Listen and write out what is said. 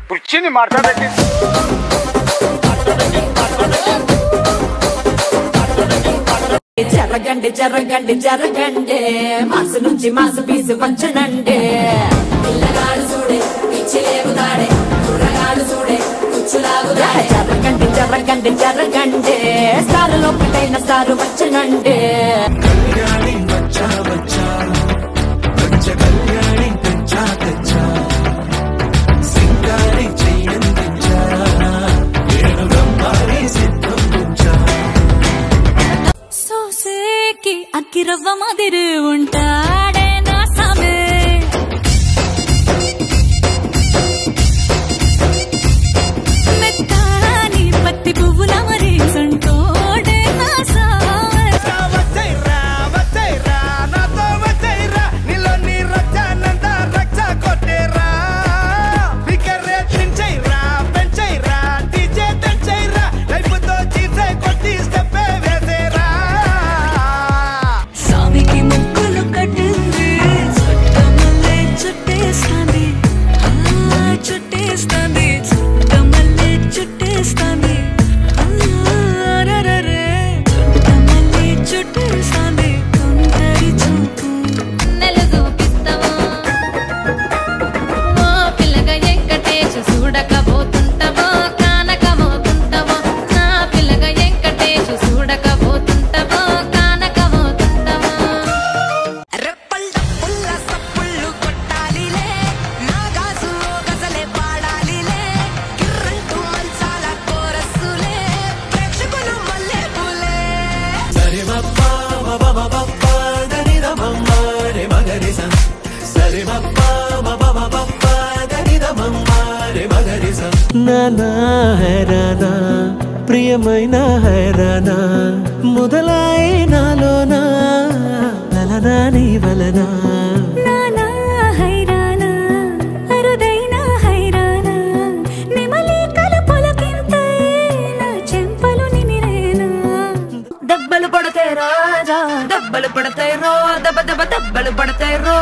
పుచ్చిని మాట్లాడండి. జరగండి జరగండి జరగండి మాసు నుంచి మాసు పీసు పంచనండి. పిల్లగాడు చూడే పిచ్చి లేగుతాడే, కుర్రగాడు చూడే కుచ్చులాగుతాడే. జరగండి జరగండి జరగండి స్టారులో ఒకటైన స్టారు వచ్చనండి. అక్కిరవ్వ మాదిరి ఉంటాడే నా సామే, మెత్తాని పత్తి పువ్వుల మరి సంటోడే నా సామే. నానా హైరానా ప్రియమైన హైరానా మొదలై నాలోనా లలనా నీ వలనా. నానా హైరానా అరుదైన హైరానా నిమలి కలుపులకింతై నా చెంపలు నిమిరేనా. దెబ్బలు పడతాయి రాజా దెబ్బలు పడతాయి రో, దెబ్బ దెబ్బ దెబ్బలు పడతాయి రో.